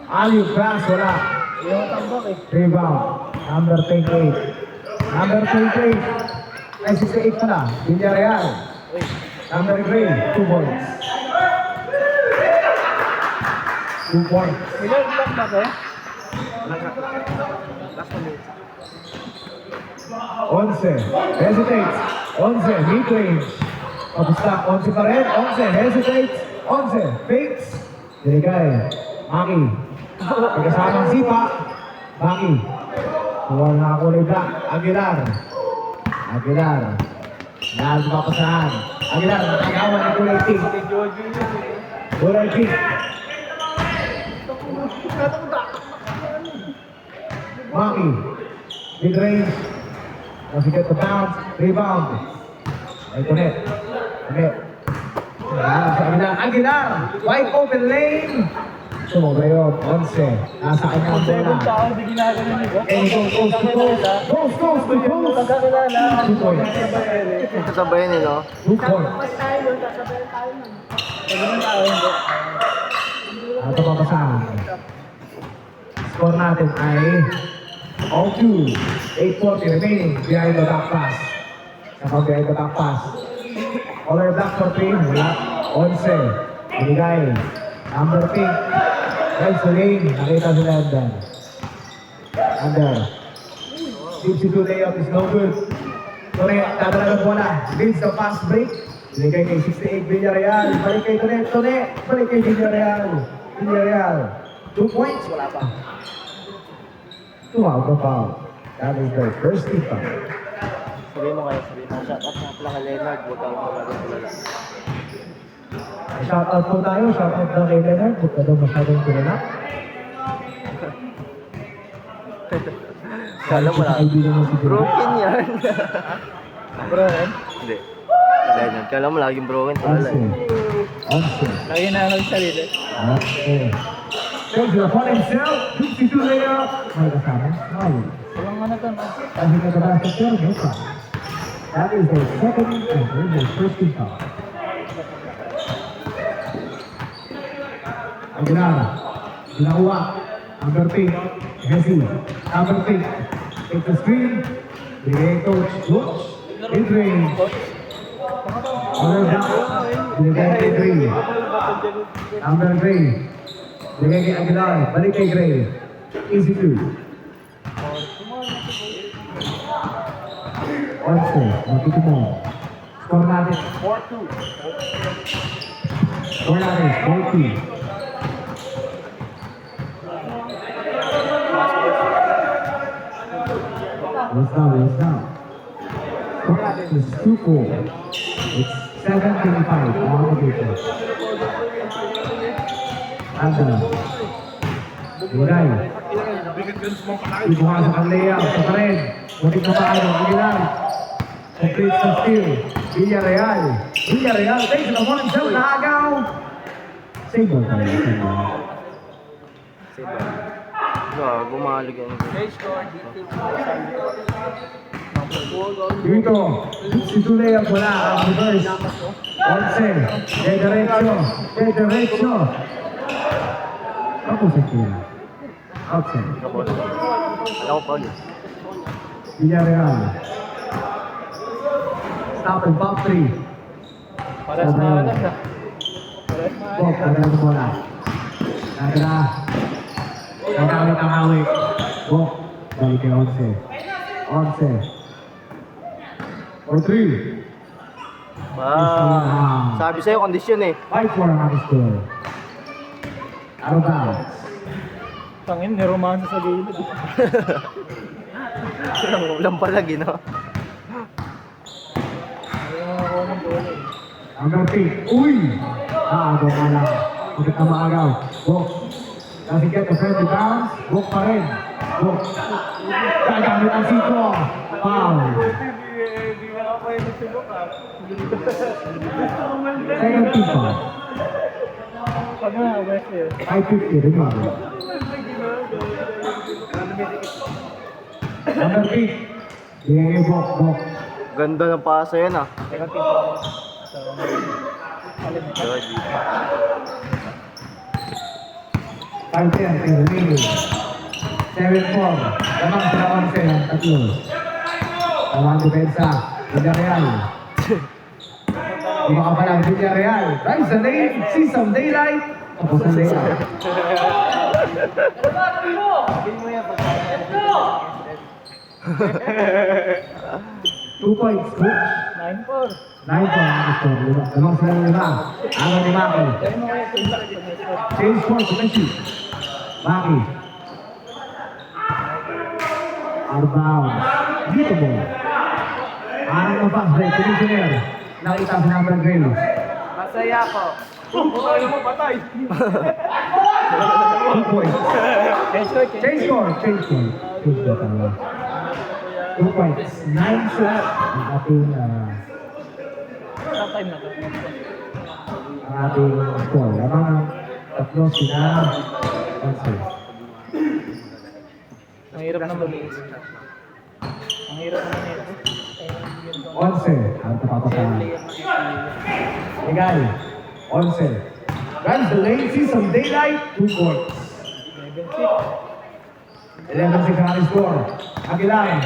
Aliu pass, wala. Yung tambak eh. Rebound. Number 28. Number 28. Ay, 68 pala. Villarreal. Uy. Number 3, 2 points. 2 points. Ilan block ba to? 11. Hesitates. 11. Mid-range. Kapusta? 11 pa rin. 11. Hesitates. 11. Fakes. Dirigay. Maki. Pagkasamang sipa. Maki. Huwag na kulay black. Aguilar. Aguilar. Dahil mapasahan. Aguilar. Nakagawa ng kulay pink. Kulay pink. Maki. Mid-range. Kasi get the bounce. Rebound. Ay, kunet. Kunet. Aguilar. Aguilar. Wide open lane. Sumobra yun. 11. Nasa kanya ang bola. Second tao, di ginagano nito. And goes to goes. Goes to goes. Pagkakilala. 2 points. Kasabayan nila. 2 points. Pag naman tao, hindi. Ito papasahan. Score natin ay 0-2. 8:40 remaining behind the back pass. Saka behind the back pass. Color black for team. Wala. 11. Binigay. Number 8. Right to lane. Nakita sila Under. Under. 62 layup is no good. Tone, dadalagan mo na. Leads the fast break. Binigay kay 68 Villarreal. Balik kay Tone. Tone. Balik kay Villarreal. Villarreal. 2 points. Wala pa. 2 out of foul. That is the first team foul. Sabihin mo kayo, sabihin mo. Shout out nga pala kay Leonard. Huwag kang magagulala. Shout out po tayo. Shout out na kay Leonard. Huwag ka daw masyadong tulala. Kala mo lang. Kaibigan mo si Broken yan. Bro, eh? Hindi. Ganyan. Kala mo laging broken. Wala. Onse. Lagi na ako yung sarili. Okay. Shows your opponent himself. 62 layup. May kasama. No. Walang ano to, no? Kasi nagkabasa pero no foul. That is their second and their first team foul. Aguilar. Ginawa. Number 8. Hesi. Number 8. Take the screen. Bigay coach. Coach. Mid-range. Other back. Binigay kay Gray. Number Gray. Binigay kay Aguilar. Balik kay Gray. Easy 2. Onse. Makikita mo. Score natin. 4-2. Score natin. 40. What's down? Score natin is 2-4. It's 7:25. Obligation. Anda. Binigay. Ibukasan ang layout. Sa pa rin. Muntik na paano. Aguilar. Complete sa steal. Villarreal. Villarreal takes it upon himself. Naagaw. Save ball tayo. Save ball. Gumalig yan. Dito. Si Tulea wala. Ang reverse. 11. De derecho. De derecho. Ako sa kaya. Outside. Alam ko pa ulit. Villarreal. Stop and pop 3. Pares na alas, ah. Bok, ada ang bola. Nagana. Nagamit ang hawik. Bok, balik kay 11. 11. For 3. Sabi sa'yo, kondisyon eh. 5-4 ang ating score. Out of bounds. Tangin, may romansa sa gilid. Ulam pala, gino. Ayaw mga ako ng bola eh. Number 3. Uy! Agaw ka lang. Bakit na maagaw? Bok. Doesn't get the friendly bounce. Bok pa rin. Bok. Gagamit ang sito. Foul. Hindi na ako kayo nagsibok, ah. Second team foul. Pag nga, West eh. 5:50 remaining. Number 3. Bigay Bok. Bok. Ganda ng pasa yan ah. Second team pa. So, Good. 5-10 in remaining. 7-4. Lamang sila 11 ang tatlo. Tawang depensa. Villarreal. Iba ka palang Villarreal. Rise the lane. See some daylight. Tapos ang daylight. Sabihin mo yan pag 2 points, coach. 9-4. 9 points ang score. Lamang sila 5. Agaw ni Maki. Sabihin mo kaya kung bakit pag may score. Change score to Messi. Maki. Outbound. Dito mo. Arang ng fast break. Commissioner. Nakita si number Gray. Masaya ko. Bukay mo, patay. 2 points. Change score. Change score. Change score tama. 2 points. 9 shot. Ang ating Sa time na to. score. Lamang ang tatlo sila. Onse. Ang hirap naman. Ang hirap naman ito. 11. Ang tapapasahan. Legal. 11. Runs the lane, see some daylight, 2 points. 11-6 ang ating score. Aguilar.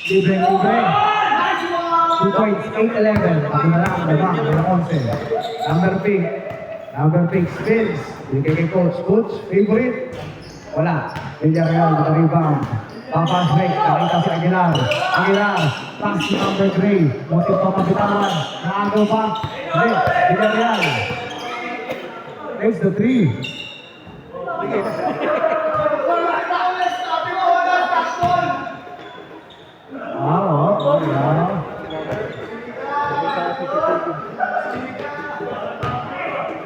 Libre. 2 points, 8-11. Pati na lang, labang, ng 11. Number pick, spins. Bigay kay coach. Coach, favorite? Wala. Villarreal, with the rebound. Papas break, nakita si Aguilar. Pass to number 3. Motif papabitawan. Naagaw pa. Break, Villarreal. Takes the 3.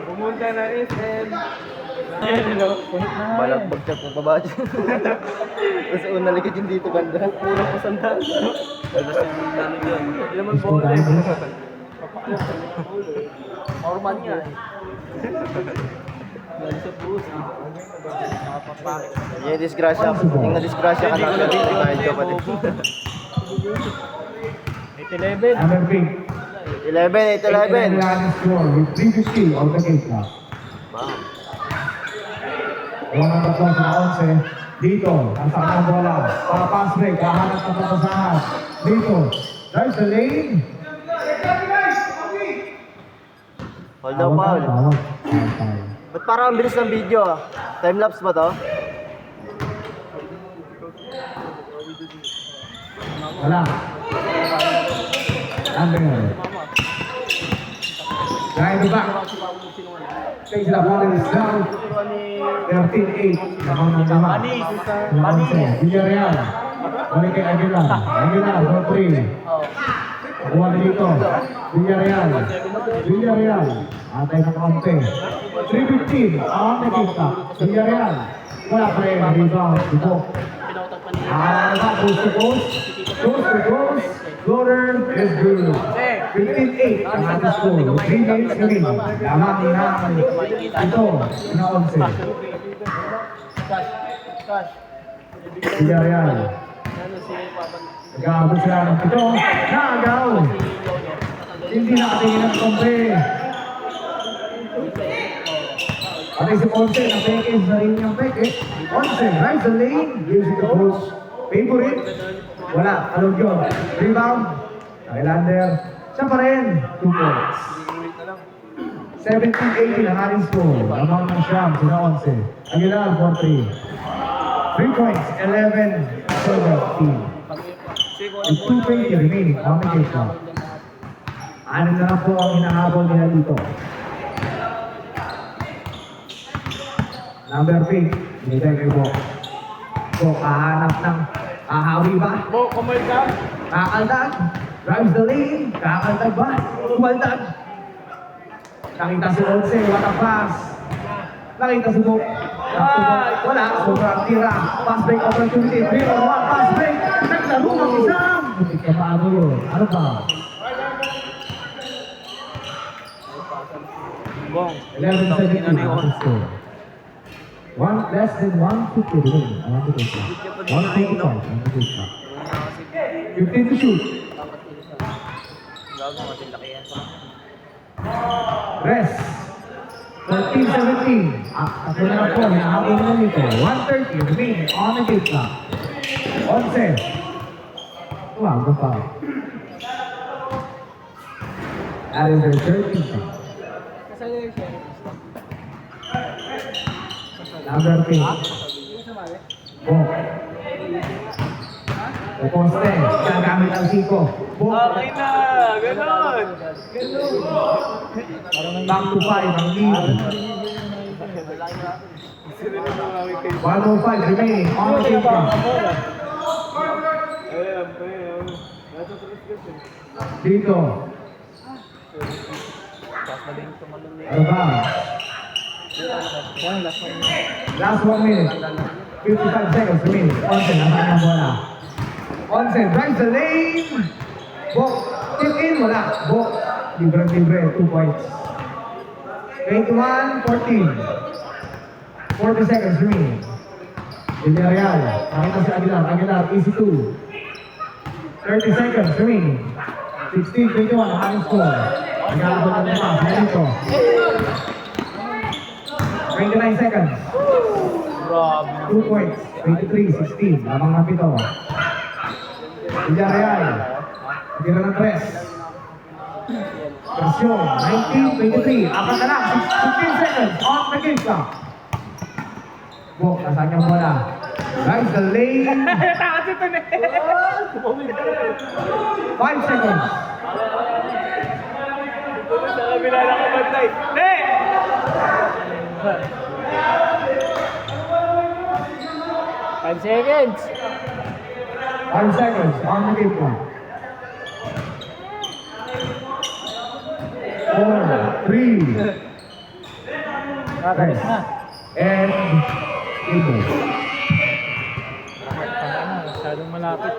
Pumunta na SM. Hello. Punit na nga Balag yan. bagsak ng baba dyan. Tapos una likod yung dito banda. Kulang pa sandal. Wala sa namin yun. Hindi naman Gusto bola eh. tayo. Normal nga eh. Lalo sa puso. Nakapapakit. Yung disgrasya. Yung na-disgrasya ka na dito kahit ka pati. 8-11. Number pick. 11, 8-11. Score with 350 on the game clock. Bam. Iwan ang tatlo sa 11. Dito, ang sakit ng bola. Para pass break, kahanap ng patasahan. Dito, drives the lane. Hold up, foul. Foul. Ba't parang ang bilis ng video ah? Time-lapse ba to? Wala. Number. Drive the back. Takes the ball is down. 13-8. Lamang ng lima. Villarreal. Balik kay Aguilar. Aguilar, for 3. Kuha na dito. Villarreal. Atay ng kaunti. 3-15. Ang nakita. Villarreal. Wala pa rin. Rebound. Dito. Post to post. Post to post. Floater is good. 15-8 ang ating score. 3 minutes kami. Lamang na ito. Na 11. Cash. Villarreal. Ano si Papa? Nag-aabot sila ng ito. Naagaw. Hindi nakatingin ng kompe. At si Ponce, na peke, na rin niyang peke. Ponce, drives the lane, gives it to Bruce. Favorite? Wala, alog yun. Rebound, Highlander. Siya pa rin, 2 points. 17-18 ang ating score. Lamang ng Siyam, sina 11. Aguilar, 4-3. 3 points, 11-17. With 2:20 remaining on the game clock. Anim na lang po ang hinahabol nila dito. Number 3, binigay kay Bo. So, kahanap ng ahawi ba? Bo, kumal ka? Kakaldag. Drives the lane. Kakaldag ba? Kumaldag. Nakita si Olse, what a pass. Nakita si Bo. Wala, sobrang tira. Pass break opportunity. 3-on-1, pass break. Naglaro ng isang. Buti ka paano yun? Ano ba? Bong. 11-17 ang score. Less than 150 to win. I want to take that. 125. I want to take that. 15 to shoot. Gago, matin laki yan. Rest. 13-17. Ako na po, hinahabol na nito. 1:30 remaining on the game clock. 11. Wow, good foul. That is their 13th foul. Number 3. Bok. Poste. Gagamit ang siko. Bok. Okay na! Ganon! Back to 5 ang lead. 1:05 remaining on the game clock. Dito. Ano ba? Last 1 minute. 55 seconds remaining. Onsen, nasaan ang bola? Onsen, drives the lane. Bok, tip in, wala. Bok, libre, 2 points. 21-14. 40 seconds remaining. Villarreal, nakita si Aguilar, easy 2. 30 seconds remaining. 16-21 ang aking score. Nagkakaroon ng pass. Dito. 29 seconds. 2 points. 23-16. Lamang ng pito. Villarreal. Tira ng press. Presyon. 19-23. Apat na lang. 15 seconds. On the game clock. Bok, nasaan niyang bola? Guys, the lane. 5 seconds. Sa kabila na kabantay. Ne! 5 seconds. 5 seconds on the game clock. 4, 3, Kakalis na. and game. Masyadong malapit.